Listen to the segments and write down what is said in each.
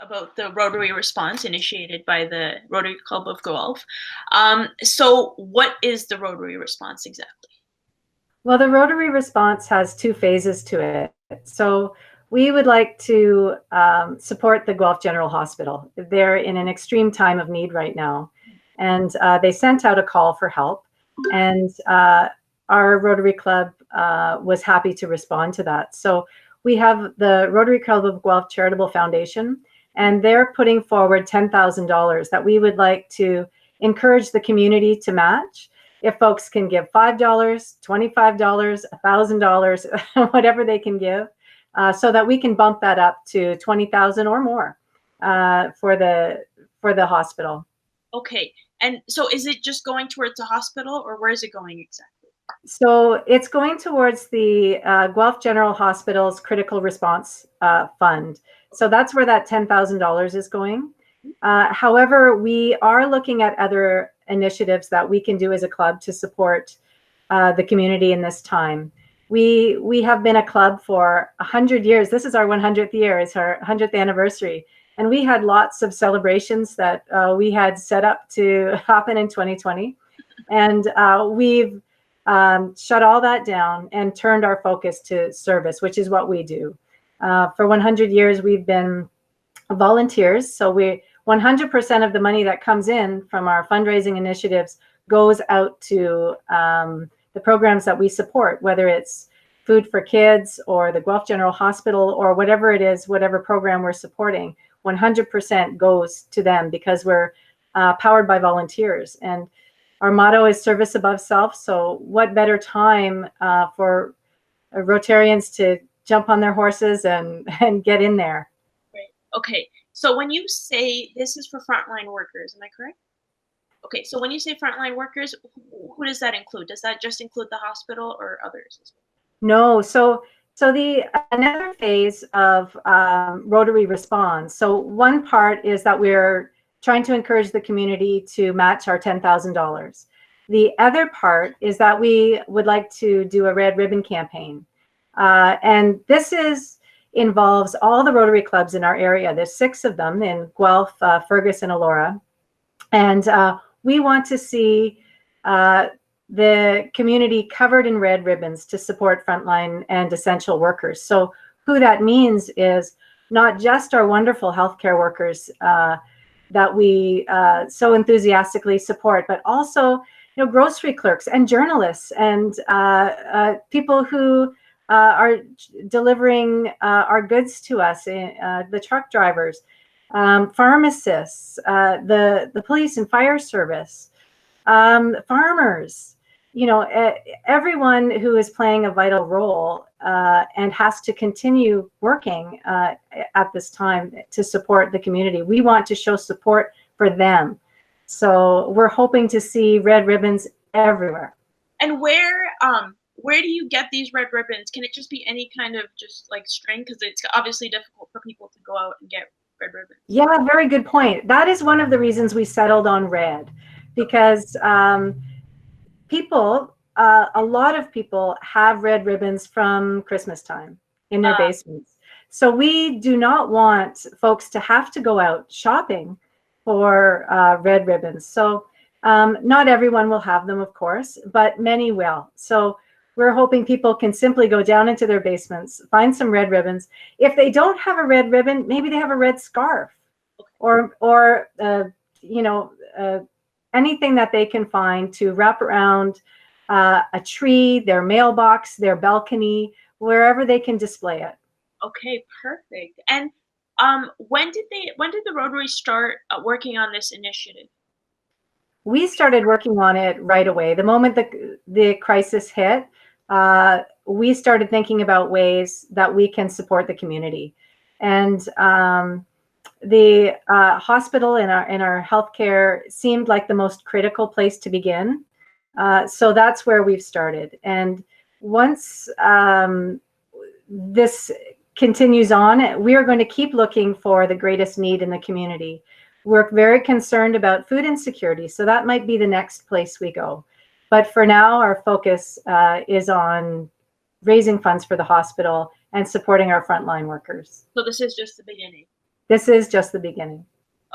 about the Rotary Response initiated by the Rotary Club of Guelph. So what is the Rotary Response exactly? Well, the Rotary Response has two phases to it. So we would like to support the Guelph General Hospital. They're in an extreme time of need right now. And they sent out a call for help. And our Rotary Club was happy to respond to that. So we have the Rotary Club of Guelph Charitable Foundation, and they're putting forward $10,000 that we would like to encourage the community to match. If folks can give $5, $25, $1,000, whatever they can give, so that we can bump that up to 20,000 or more for the hospital. Okay, and so is it just going towards the hospital, or where is it going exactly? So it's going towards the Guelph General Hospital's Critical Response Fund. So that's where that $10,000 is going. However, we are looking at other initiatives that we can do as a club to support the community in this time. We have been a club for 100 years. This is our 100th year. It's our 100th anniversary. And we had lots of celebrations that we had set up to happen in 2020. And we've shut all that down and turned our focus to service, which is what we do. For 100 years, we've been volunteers. So 100% of the money that comes in from our fundraising initiatives goes out to the programs that we support, whether it's Food for Kids or the Guelph General Hospital or whatever it is, whatever program we're supporting, 100% goes to them because we're powered by volunteers. And our motto is service above self. So what better time for Rotarians to jump on their horses and get in there. Right. Okay. So when you say this is for frontline workers, am I correct? Okay. So when you say frontline workers, who does that include? Does that just include the hospital or others as well? No. So another phase of Rotary Response. So one part is that we're trying to encourage the community to match our $10,000. The other part is that we would like to do a red ribbon campaign. And this involves all the Rotary clubs in our area. There's 6 of them in Guelph, Fergus, and Elora. And we want to see the community covered in red ribbons to support frontline and essential workers. So who that means is not just our wonderful healthcare workers that we so enthusiastically support, but also grocery clerks and journalists and people who are delivering our goods to us, the truck drivers, pharmacists, the police and fire service, farmers, everyone who is playing a vital role and has to continue working at this time to support the community. We want to show support for them. So we're hoping to see red ribbons everywhere. And where do you get these red ribbons? Can it just be any kind of just like string? Because it's obviously difficult for people to go out and get red ribbons. Yeah, very good point. That is one of the reasons we settled on red, because a lot of people have red ribbons from Christmas time in their basements. So we do not want folks to have to go out shopping for red ribbons. So not everyone will have them, of course, but many will. So we're hoping people can simply go down into their basements, find some red ribbons. If they don't have a red ribbon, maybe they have a red scarf or anything that they can find to wrap around a tree, their mailbox, their balcony, wherever they can display it. Okay, perfect. And when did the Rotary start working on this initiative? We started working on it right away. The moment the crisis hit, we started thinking about ways that we can support the community. And the hospital in our healthcare seemed like the most critical place to begin. So that's where we've started. And once this continues on, we are going to keep looking for the greatest need in the community. We're very concerned about food insecurity, so that might be the next place we go. But for now, our focus is on raising funds for the hospital and supporting our frontline workers. So this is just the beginning. This is just the beginning.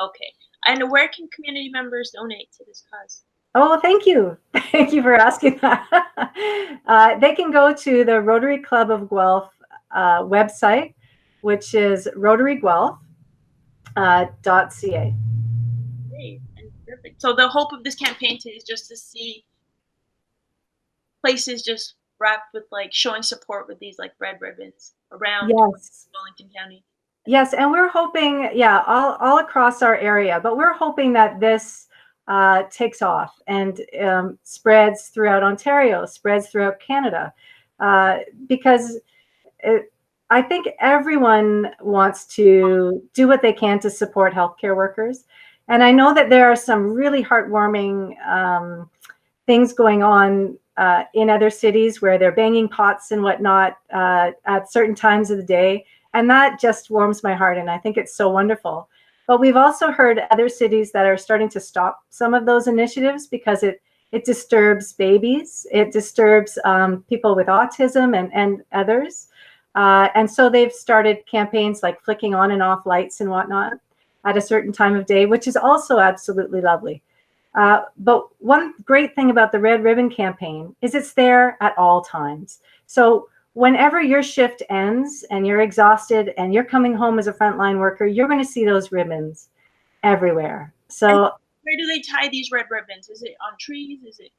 Okay. And where can community members donate to this cause? Oh, thank you. Thank you for asking that. They can go to the Rotary Club of Guelph website, which is RotaryGuelph.ca. Great and perfect. So the hope of this campaign is just to see places just wrapped with like showing support with these like red ribbons around Yes. Wellington County. Yes, and we're hoping, yeah, all across our area, but we're hoping that this takes off and spreads throughout Ontario, spreads throughout Canada, because I think everyone wants to do what they can to support healthcare workers. And I know that there are some really heartwarming things going on in other cities where they're banging pots and whatnot at certain times of the day. And that just warms my heart. And I think it's so wonderful. But we've also heard other cities that are starting to stop some of those initiatives because it disturbs babies. It disturbs people with autism and others. And so they've started campaigns like flicking on and off lights and whatnot at a certain time of day, which is also absolutely lovely. But one great thing about the Red Ribbon campaign is it's there at all times. So whenever your shift ends and you're exhausted and you're coming home as a frontline worker, you're going to see those ribbons everywhere. So and where do they tie these red ribbons? Is it on trees? Is it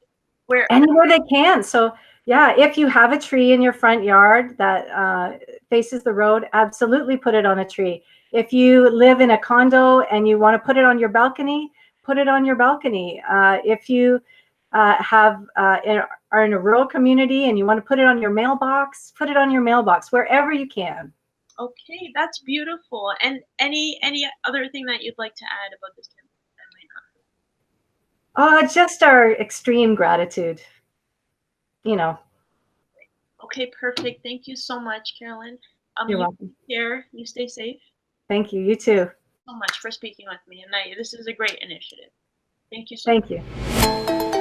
where? Anywhere they can. So yeah, if you have a tree in your front yard that faces the road, absolutely put it on a tree. If you live in a condo and you want to put it on your balcony, put it on your balcony. If you are in a rural community and you want to put it on your mailbox, put it on your mailbox, wherever you can. Okay, that's beautiful. And any other thing that you'd like to add about this campaign that I might not? Just our extreme gratitude, you know. Okay, perfect. Thank you so much, Carolyn. You're welcome. You stay safe. Thank you. You too. So much for speaking with me. And this is a great initiative. Thank you so much. Thank you.